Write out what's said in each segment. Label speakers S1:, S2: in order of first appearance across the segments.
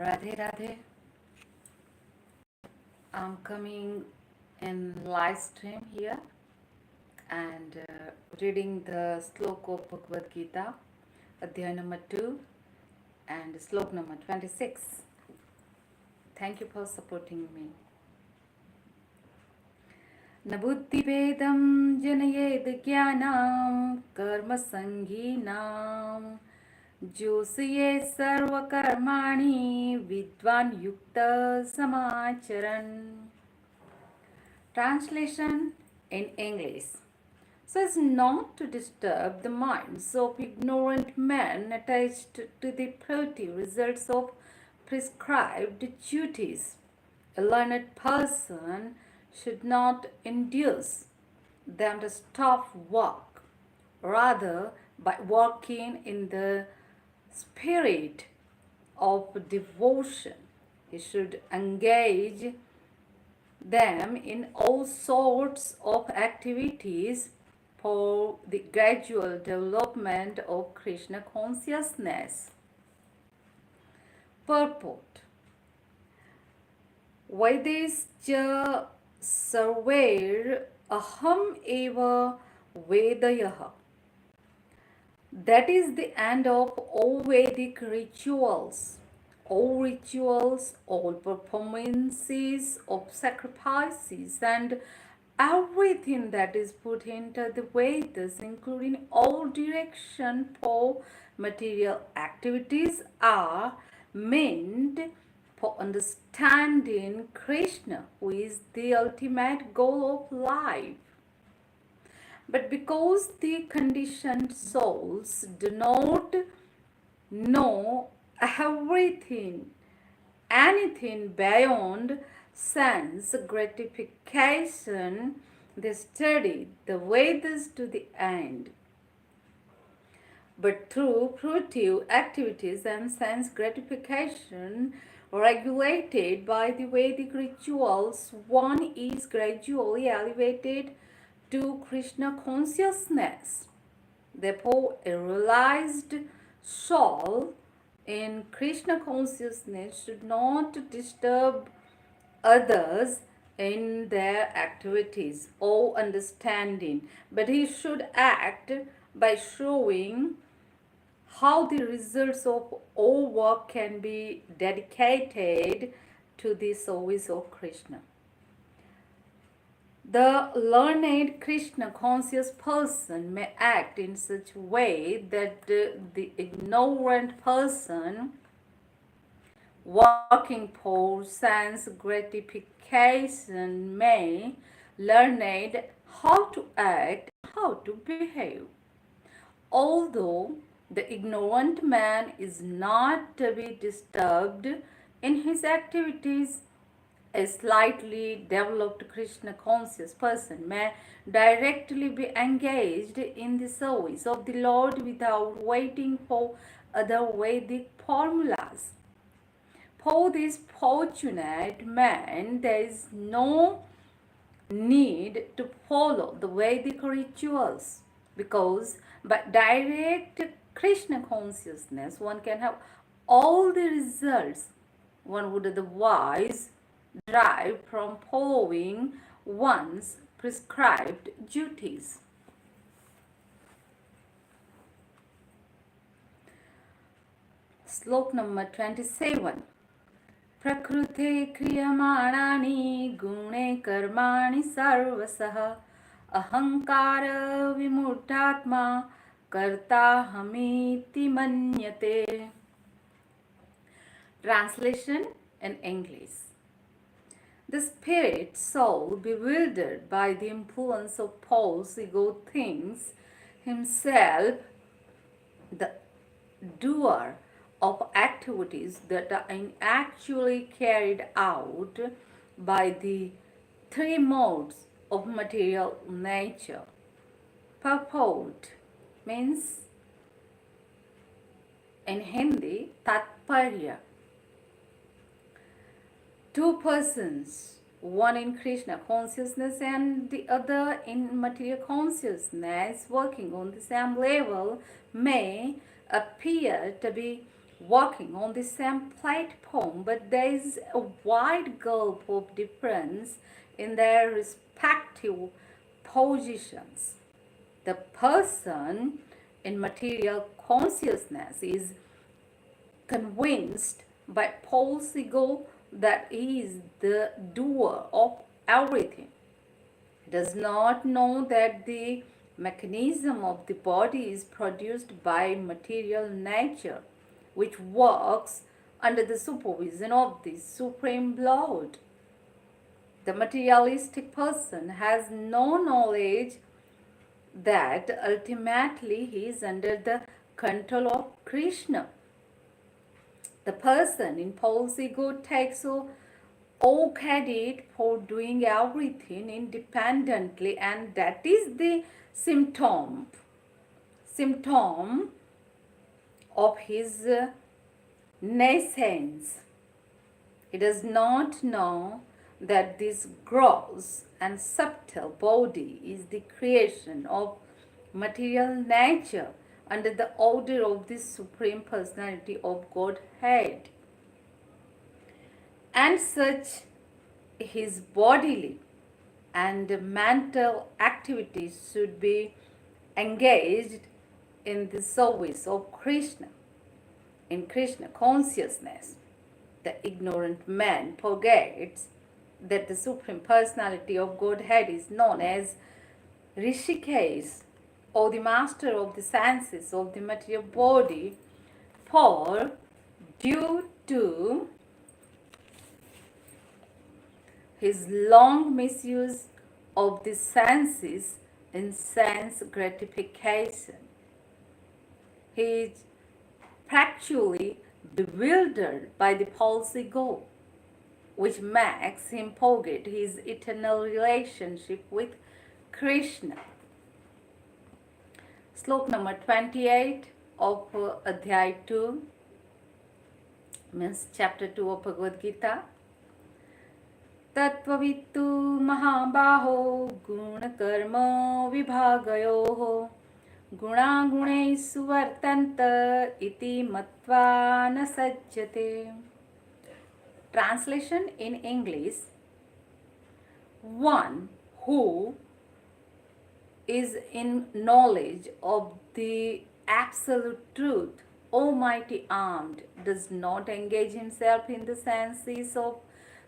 S1: Radhe Radhe. I'm coming in live stream here and reading the slok of Bhagavad Gita, Adhyay number 2 and slok number 26. Thank you for supporting me. न बुद्धिभेदं जनयेद् ज्ञानं कर्मसङ्गीनां जोषये सर्वकर्माणि विद्वान् युक्तः समाचरन्. Translation in English. So as not to disturb the minds of ignorant men attached to the petty results of prescribed duties, a learned person should not induce them to stop work. Rather, by working in the spirit of devotion, he should engage them in all sorts of activities for the gradual development of Krishna consciousness. Purport. Vedescha sarvair aham eva vedayah. That is the end of all Vedic rituals. All rituals, all performances of sacrifices, and everything that is put into the Vedas, including all direction for material activities, are meant for understanding Krishna, who is the ultimate goal of life. But because the conditioned souls do not know anything beyond sense gratification, they study the Vedas to the end. But through fruitive activities and sense gratification regulated by the Vedic rituals, one is gradually elevated to Krishna consciousness. Therefore, a realized soul in Krishna consciousness should not disturb others in their activities or understanding, but he should act by showing how the results of all work can be dedicated to the service of Krishna. The learned Krishna conscious person may act in such a way that the ignorant person working for sense gratification may learn how to act, how to behave. Although the ignorant man is not to be disturbed in his activities, a slightly developed Krishna conscious person may directly be engaged in the service of the Lord without waiting for other Vedic formulas. For this fortunate man, there is no need to follow the Vedic rituals, because by direct Krishna consciousness one can have all the results one would otherwise derive from following one's prescribed duties. Slok number 27. Prakrute kriyamanani gune karmani sarvasah ahankara vimurtatma karta hamiti manyate. Translation in English. The spirit soul, bewildered by the influence of false ego, thinks himself the doer of activities that are actually carried out by the three modes of material nature. Purport means in Hindi, tatparya. Two persons, one in Krishna consciousness and the other in material consciousness, working on the same level, may appear to be walking on the same platform, but there is a wide gulf of difference in their respective positions. The person in material consciousness is convinced by Paul's ego that he is the doer of everything. He does not know that the mechanism of the body is produced by material nature, which works under the supervision of the Supreme Lord. The materialistic person has no knowledge that ultimately he is under the control of Krishna. The person in Paul's ego takes all credit for doing everything independently, and that is the symptom of his nascence. He does not know that this gross and subtle body is the creation of material nature under the order of the Supreme Personality of Godhead. And such his bodily and mental activities should be engaged in the service of Krishna, in Krishna consciousness. The ignorant man forgets that the Supreme Personality of Godhead is known as Rishikesh, or the master of the senses of the material body, for due to his long misuse of the senses in sense gratification, he is practically bewildered by the false ego, which makes him forget his eternal relationship with Krishna. Slok number 28 of Adhyay 2, means chapter 2 of Bhagavad Gita. Tattvavittu mahabaho gunakarma vibhagayoho gunagunesu vartanta iti matva na sajjate. Translation in English: one who is in knowledge of the absolute truth, almighty armed, does not engage himself in the senses of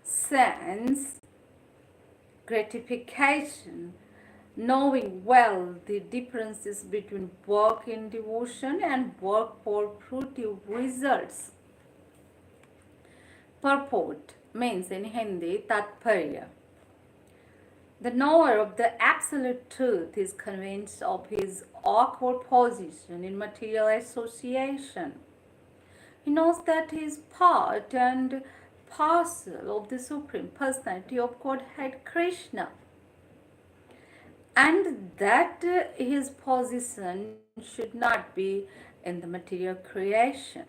S1: sense gratification, knowing well the differences between work in devotion and work for fruitive results. Purport means in Hindi Tatparya. The knower of the absolute truth is convinced of his awkward position in material association. He knows that he is part and parcel of the Supreme Personality of Godhead Krishna, and that his position should not be in the material creation.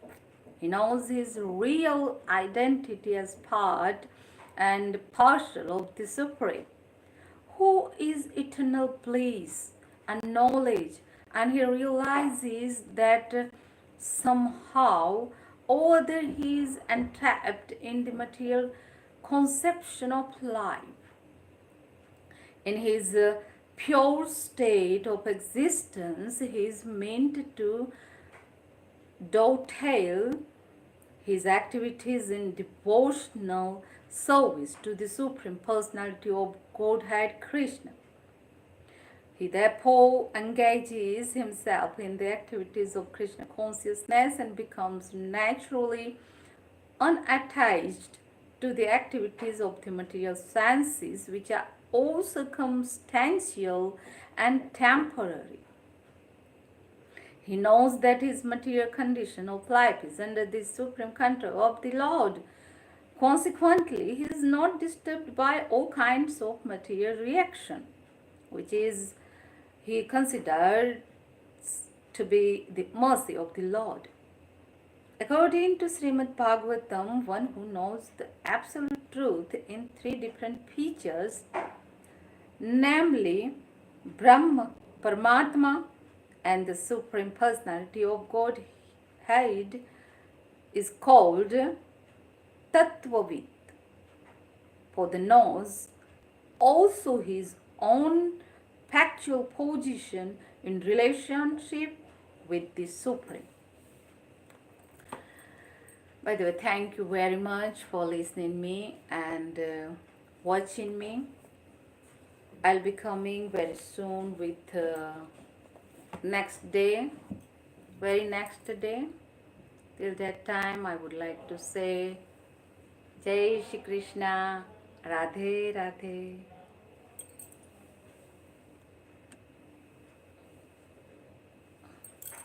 S1: He knows his real identity as part and parcel of the Supreme, who is eternal bliss and knowledge, and he realizes that somehow or other he is entrapped in the material conception of life. In his pure state of existence, he is meant to dovetail his activities in devotional service to the Supreme Personality of Godhead Krishna. He therefore engages himself in the activities of Krishna consciousness and becomes naturally unattached to the activities of the material senses, which are all circumstantial and temporary. He knows that his material condition of life is under the supreme control of the Lord. Consequently, he is not disturbed by all kinds of material reaction, which is he considers to be the mercy of the Lord. According to Srimad Bhagavatam, one who knows the absolute truth in three different features, namely Brahma, Paramatma, and the Supreme Personality of Godhead, is called Tattvavit, for the knows also his own factual position in relationship with the Supreme. By the way, thank you very much for listening me and watching me. I'll be coming very soon with next day, very next day. Till that time, I would like to say Jai Shri Krishna, Radhe Radhe.